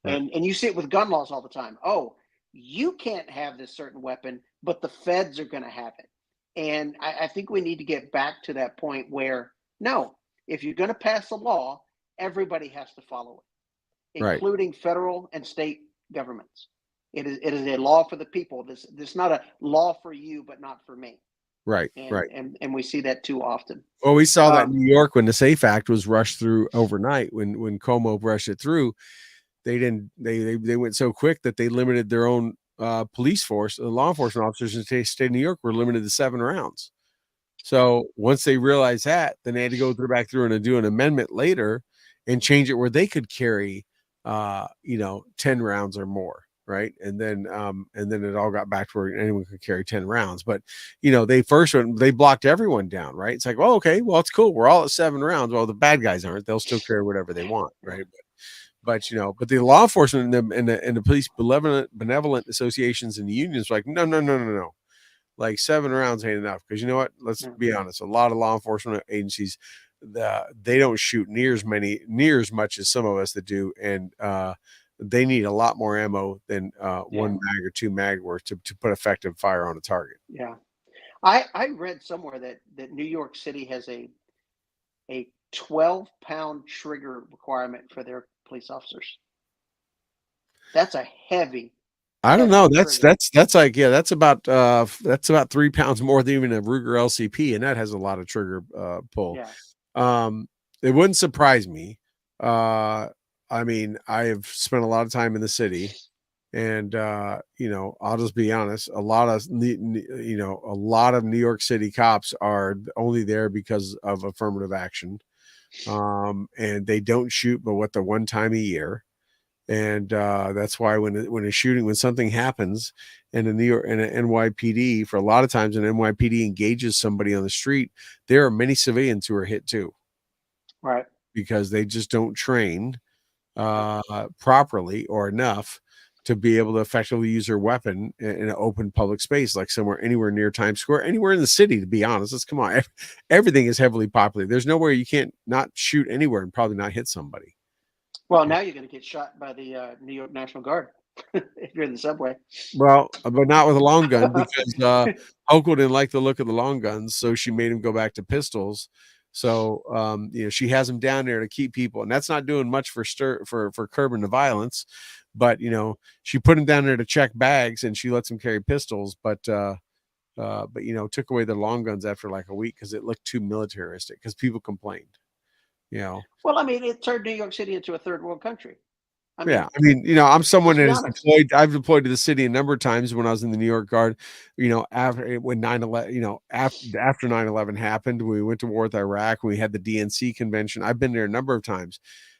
right, And you see it with gun laws all the time. Oh, you can't have this certain weapon, but the feds are going to have it. And I think we need to get back to that point where no, if you're going to pass a law, everybody has to follow it, right, including federal and state governments. It is a law for the people. This is not a law for you, but not for me. right, And right. and we see that too often. Well, we saw that in Um, New York when the SAFE Act was rushed through overnight. When Cuomo rushed it through, they didn't. They went so quick that they limited their own police force. The law enforcement officers in the state of New York were limited to 7 rounds. So once they realized that, then they had to go back through and do an amendment later and change it where they could carry, 10 rounds or more. Right. And then it all got back to where anyone could carry 10 rounds. But, they blocked everyone down. Right. It's like, oh, okay, well, it's cool. We're all at 7 rounds. Well, the bad guys aren't. They'll still carry whatever they want. Right. But the law enforcement and the police benevolent associations and the unions were like, no, no, no, no, no, like 7 rounds ain't enough, because you know what? Let's yeah. be honest. A lot of law enforcement agencies, they don't shoot near as much as some of us that do, and they need a lot more ammo than one Yeah. mag or two mag worth to put effective fire on a target. Yeah. I read somewhere that New York City has a 12-pound trigger requirement for their police officers. That's a heavy, I don't heavy know. That's trigger. that's that's like yeah, that's about 3 pounds more than even a Ruger LCP, and that has a lot of trigger pull. Yeah. Um, it wouldn't surprise me. Uh, I mean, I have spent a lot of time in the city, and I'll just be honest. A lot of New York City cops are only there because of affirmative action, and they don't shoot but what the one time a year. And that's why when something happens in a New York in an NYPD, for a lot of times an NYPD engages somebody on the street, there are many civilians who are hit too, Right. because they just don't train Yep. properly or enough to be able to effectively use their weapon in an open public space, like anywhere near Times Square, anywhere in the city. To be honest, let's come on, everything is heavily populated. There's nowhere you can't not shoot anywhere and probably not hit somebody. Well, now you're going to get shot by the New York National Guard if you're in the subway. Well, but not with a long gun, because Hochul didn't like the look of the long guns, so she made him go back to pistols. So she has him down there to keep people, and that's not doing much for curbing the violence. But she put him down there to check bags, and she lets him carry pistols. But took away the long guns after like a week because it looked too militaristic. Because people complained. You know, Well, I mean, it turned New York City into a third world country. I Yeah, mean, I mean, I'm someone let's that be is honest. deployed. I've deployed to the city a number of times when I was in the New York Guard. After when 9/11, after 9/11 happened, we went to war with Iraq. We had the DNC convention. I've been there a number of times,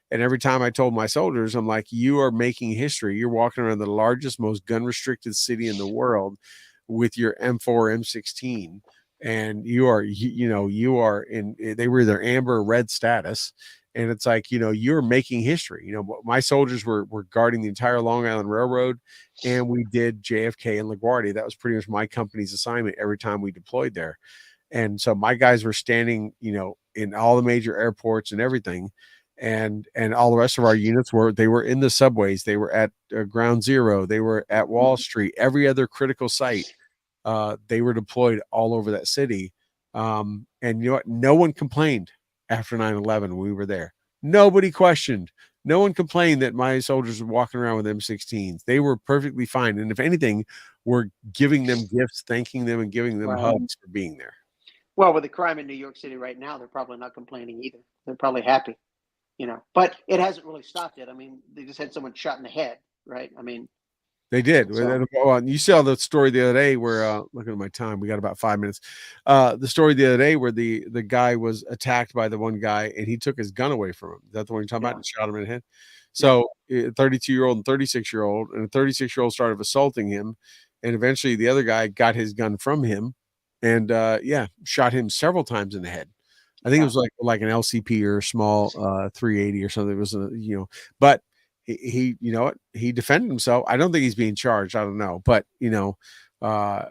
and every time I told my soldiers, I'm like, "You are making history. You're walking around the largest, most gun restricted city in the world with your M4, M16, and you are in. They were either amber or red status." And it's like, you're making history. My soldiers were guarding the entire Long Island Railroad, and we did JFK and LaGuardia. That was pretty much my company's assignment every time we deployed there. And so my guys were standing, in all the major airports and everything. And all the rest of our units were in the subways. They were at Ground Zero. They were at Wall Street. Every other critical site, they were deployed all over that city. And you know what? No one complained after 9/11. We were there. Nobody questioned. no one complained that my soldiers were walking around with M16s. They were perfectly fine. And if anything, we're giving them gifts, thanking them, and giving them Right. hugs for being there. Well, with the crime in New York City right now, they're probably not complaining either. They're probably happy, but it hasn't really stopped yet. I mean, they just had someone shot in the head, right? I mean, They did. so Well, you saw the story the other day where looking at my time, we got about 5 minutes. The story the other day where the guy was attacked by the one guy and he took his gun away from him. Is that the one you're talking about? yeah, And shot him in the head. yep, So 32-year-old and 36-year-old, and a 36-year-old started assaulting him, and eventually the other guy got his gun from him, and shot him several times in the head. I think it yeah, was like an LCP or a small 380 or something. It was but he you know what, he defended himself. I don't think he's being charged. I don't know, but uh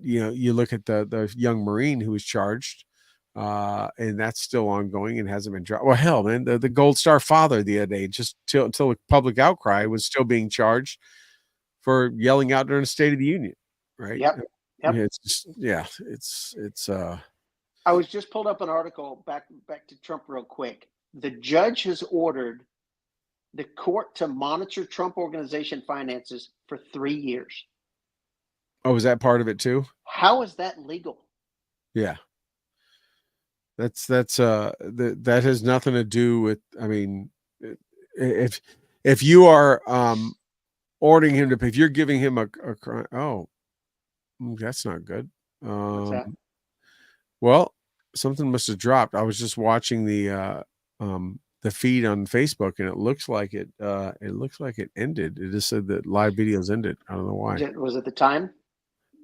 you look at the young Marine who was charged, and that's still ongoing and hasn't been dropped. Well, hell, man, the Gold Star father the other day, just until the public outcry, was still being charged for yelling out during the State of the Union, right? yep, yep. It's just, it's I was just pulled up an article back to Trump real quick. The judge has ordered the court to monitor Trump organization finances for 3 years. Oh, was that part of it too? How is that legal? Yeah. That has nothing to do with, I mean, if you are ordering him to pay, if you're giving him a crime, that's not good. What's that? Well, something must have dropped. I was just watching the feed on Facebook, and it looks like it ended. It just said that live videos ended. I don't know why. Was it the time?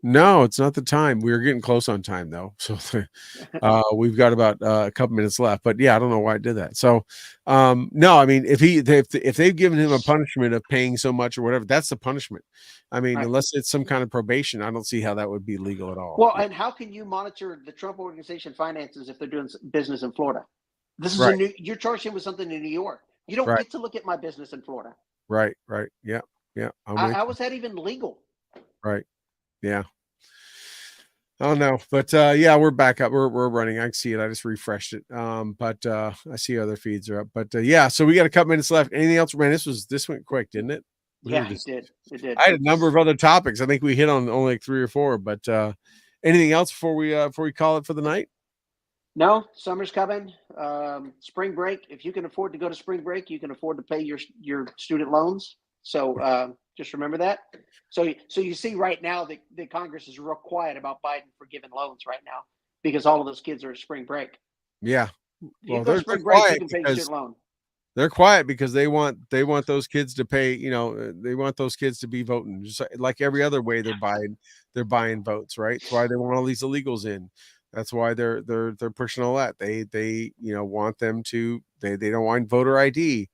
No, it's not the time. We were getting close on time though. So we've got about a couple minutes left. But yeah, I don't know why I did that. So no, I mean, if they've given him a punishment of paying so much or whatever, that's the punishment. I mean, Right. unless it's some kind of probation, I don't see how that would be legal at all. Well, and how can you monitor the Trump organization finances if they're doing business in Florida? This is Right, you're charged him with something in New York. You don't right, get to look at my business in Florida. right, right. Yeah, yeah. I'm with How you. was that even legal? Right. Yeah. I don't know, but yeah, we're back up. We're running. I can see it. I just refreshed it. But I see other feeds are up. But yeah, so we got a couple minutes left. Anything else, man? This went quick, didn't it? We were Yeah, it just did. It did. I had a number of other topics. I think we hit on only like 3 or 4, but anything else before we call it for the night? No, summer's coming. Spring break. If you can afford to go to spring break, you can afford to pay your student loans. So just remember that. So you see right now the Congress is real quiet about Biden forgiving loans right now because all of those kids are at spring break. Yeah. If you Well, can go to they're spring break, you quiet can pay your because student loan. they're quiet because they want those kids to pay, they want those kids to be voting just like every other way they're buying votes, right? That's why they want all these illegals in. That's why they're pushing all that. They want them to they don't want voter ID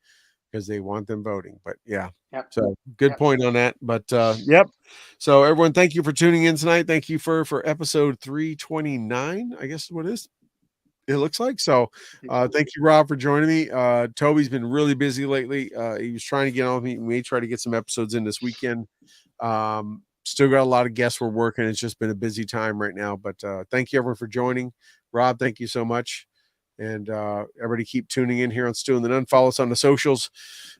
because they want them voting. But yeah. Yep. So good Yep. point on that. But yep. So everyone, thank you for tuning in tonight. Thank you for episode 329, I guess is what it is. It looks like so. Thank you, Rob, for joining me. Toby's been really busy lately. He was trying to get on with me. We may try to get some episodes in this weekend. Still got a lot of guests we're working. It's just been a busy time right now. But thank you, everyone, for joining. Rob, thank you so much. And everybody keep tuning in here on Stu and the Nunn. Follow us on the socials.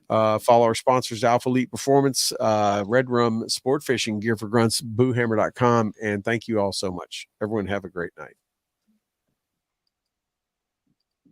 Follow our sponsors, Alpha Elite Performance, Red Rum Sport Fishing, Gear for Grunts, boohammer.com. And thank you all so much. Everyone have a great night.